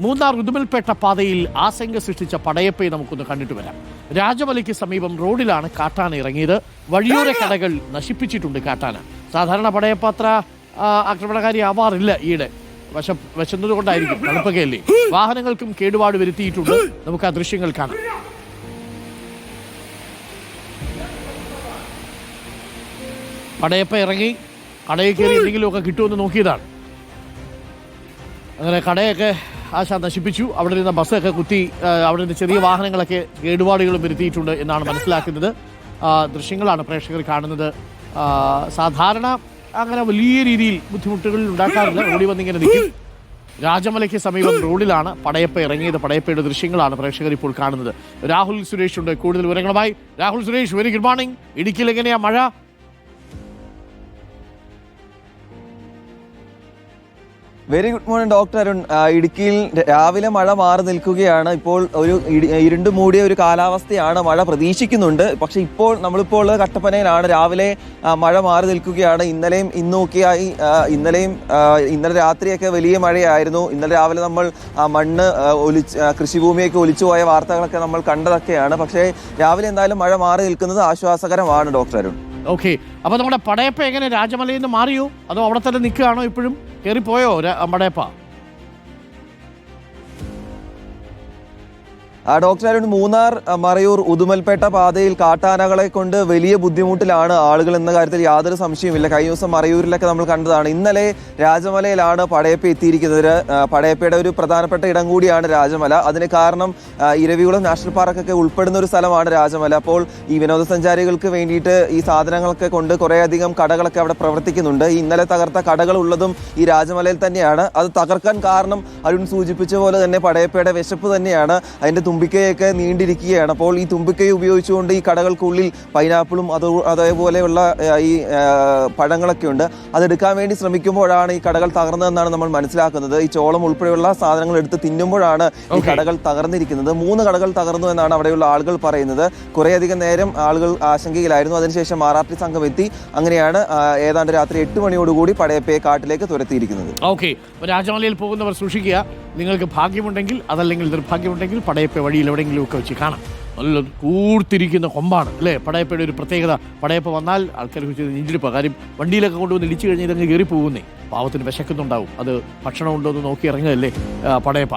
മൂന്നാർ ഉദുമൽപേട്ട പാതയിൽ ആശങ്ക സൃഷ്ടിച്ച പടയപ്പയെ നമുക്കൊന്ന് കണ്ടിട്ട് വരാം. രാജമലയ്ക്ക് സമീപം റോഡിലാണ് കാട്ടാന ഇറങ്ങിയത്. വഴിയോര കടകൾ നശിപ്പിച്ചിട്ടുണ്ട് കാട്ടാന. സാധാരണ പടയപ്പ അത്ര ആക്രമണകാരി ആവാറില്ല ഈയിടെ. വിശന്നത് കൊണ്ടായിരിക്കും, തണുപ്പൊക്കെയല്ലേ. വാഹനങ്ങൾക്കും കേടുപാട് വരുത്തിയിട്ടുണ്ട്. നമുക്ക് ആ ദൃശ്യങ്ങൾ കാണാം. പടയപ്പ ഇറങ്ങി കടയിൽ കയറി എന്തെങ്കിലുമൊക്കെ കിട്ടുമെന്ന് നോക്കിയതാണ്. അങ്ങനെ കടയൊക്കെ ആശ നശിപ്പിച്ചു. അവിടെ നിന്ന് ബസ്സൊക്കെ കുത്തി, അവിടെ നിന്ന് ചെറിയ വാഹനങ്ങളൊക്കെ കേടുപാടുകളും വരുത്തിയിട്ടുണ്ട് എന്നാണ് മനസ്സിലാക്കുന്നത്. ദൃശ്യങ്ങളാണ് പ്രേക്ഷകർ കാണുന്നത്. സാധാരണ അങ്ങനെ വലിയ രീതിയിൽ ബുദ്ധിമുട്ടുകൾ ഉണ്ടാക്കാറില്ല. ഓടി വന്നിങ്ങനെ നിൽക്കും. രാജമലയ്ക്ക് സമീപം റോഡിലാണ് പടയപ്പ ഇറങ്ങിയത്. പടയപ്പയുടെ ദൃശ്യങ്ങളാണ് പ്രേക്ഷകർ ഇപ്പോൾ കാണുന്നത്. രാഹുൽ സുരേഷ് ഉണ്ട് കൂടുതൽ വിവരങ്ങളുമായി. Rahul Suresh, very good morning. ഇടുക്കിയിൽ എങ്ങനെയാ മഴ? Very good morning doctor Arun. ഇടുക്കിയിൽ രാവിലെ മഴ മാറി നിൽക്കുകയാണ്. ഇപ്പോൾ ഒരു ഇരുണ്ട് മൂടിയ ഒരു കാലാവസ്ഥയാണ്. മഴ പ്രതീക്ഷിക്കുന്നുണ്ട്. പക്ഷെ നമ്മളിപ്പോൾ ഉള്ളത് കട്ടപ്പനയിലാണ്. രാവിലെ മഴ മാറി നിൽക്കുകയാണ്. ഇന്നലെയും ഇന്നുമൊക്കെയായി ഇന്നലെ രാത്രിയൊക്കെ വലിയ മഴയായിരുന്നു. ഇന്നലെ രാവിലെ നമ്മൾ മണ്ണ് കൃഷിഭൂമിയൊക്കെ ഒലിച്ചു പോയ വാർത്തകളൊക്കെ നമ്മൾ കണ്ടതൊക്കെയാണ്. പക്ഷേ രാവിലെ എന്തായാലും മഴ മാറി നിൽക്കുന്നത് ആശ്വാസകരമാണ് ഡോക്ടർ അരുൺ. ഓക്കെ, അപ്പൊ നമ്മുടെ പടയപ്പ എങ്ങനെ രാജമലയിൽ നിന്ന് മാറിയോ അതോ അവിടെ തന്നെ നിൽക്കുകയാണോ? ഇപ്പോഴും കയറിപ്പോയോ പടയപ്പ? ഡോക്ടർ അരുൺ, മൂന്നാർ മറയൂർ ഉദുമൽപേട്ട പാതയിൽ കാട്ടാനകളെ കൊണ്ട് വലിയ ബുദ്ധിമുട്ടിലാണ് ആളുകൾ എന്ന കാര്യത്തിൽ യാതൊരു സംശയവുമില്ല. കഴിഞ്ഞ ദിവസം മറയൂരിലൊക്കെ നമ്മൾ കണ്ടതാണ്. ഇന്നലെ രാജമലയിലാണ് പടയപ്പ എത്തിയിരിക്കുന്നത്. പടയപ്പയുടെ ഒരു പ്രധാനപ്പെട്ട ഇടം കൂടിയാണ് രാജമല. അതിന് കാരണം ഇരവികുളം നാഷണൽ പാർക്കൊക്കെ ഉൾപ്പെടുന്ന ഒരു സ്ഥലമാണ് രാജമല. അപ്പോൾ ഈ വിനോദസഞ്ചാരികൾക്ക് വേണ്ടിയിട്ട് ഈ സാധനങ്ങളൊക്കെ കൊണ്ട് കുറേയധികം കടകളൊക്കെ അവിടെ പ്രവർത്തിക്കുന്നുണ്ട്. ഇന്നലെ തകർത്ത കടകൾ ഉള്ളതും ഈ രാജമലയിൽ തന്നെയാണ്. അത് തകർക്കാൻ കാരണം അരുൺ സൂചിപ്പിച്ച പോലെ തന്നെ പടയപ്പയുടെ വിശപ്പ് തന്നെയാണ്. അതിന്റെ തുമ്പിക്കയൊക്കെ നീണ്ടിരിക്കുകയാണ്. അപ്പോൾ ഈ തുമ്പിക്കൈ ഉപയോഗിച്ചുകൊണ്ട് ഈ കടകൾക്കുള്ളിൽ പൈനാപ്പിളും അതേപോലെയുള്ള ഈ പഴങ്ങളൊക്കെ ഉണ്ട്. അതെടുക്കാൻ വേണ്ടി ശ്രമിക്കുമ്പോഴാണ് ഈ കടകൾ തകർന്നതെന്നാണ് നമ്മൾ മനസ്സിലാക്കുന്നത്. ഈ ചോളം ഉൾപ്പെടെയുള്ള സാധനങ്ങൾ എടുത്ത് തിന്നുമ്പോഴാണ് ഈ കടകൾ തകർന്നിരിക്കുന്നത്. 3 കടകൾ തകർന്നു എന്നാണ് അവിടെയുള്ള ആളുകൾ പറയുന്നത്. കുറേയധികം നേരം ആളുകൾ ആശങ്കയിലായിരുന്നു. അതിനുശേഷം RRT സംഘം എത്തി. അങ്ങനെയാണ് ഏതാണ്ട് രാത്രി 8 മണിയോടുകൂടി പടയപ്പയെ കാട്ടിലേക്ക് തുരത്തിയിരിക്കുന്നത്. ഓക്കെ, രാജമലയിൽ പോകുന്നവർ സൂക്ഷിക്കുക. നിങ്ങൾക്ക് ഭാഗ്യമുണ്ടെങ്കിൽ, അതല്ലെങ്കിൽ നിർഭാഗ്യമുണ്ടെങ്കിൽ പടയപ്പ വഴിയിൽ എവിടെയെങ്കിലും ഒക്കെ വെച്ച് കാണാം. നല്ല കൂർത്തിരിക്കുന്ന കൊമ്പാണ് അല്ലേ പടയപ്പയുടെ ഒരു പ്രത്യേകത. പടയപ്പ വന്നാൽ ആൾക്കാർക്ക് ചെയ്ത് നെഞ്ചിടിപ്പ്. കാര്യം വണ്ടിയിലൊക്കെ കൊണ്ടുവന്ന് ഇടിച്ചു കഴിഞ്ഞാൽ ഇതങ്ങ് കയറി പോകുന്നേ. പാവത്തിന് വിശക്കുന്നുണ്ടാവും. അത് ഭക്ഷണം ഉണ്ടോ എന്ന് നോക്കി ഇറങ്ങുകയല്ലേ പടയപ്പ.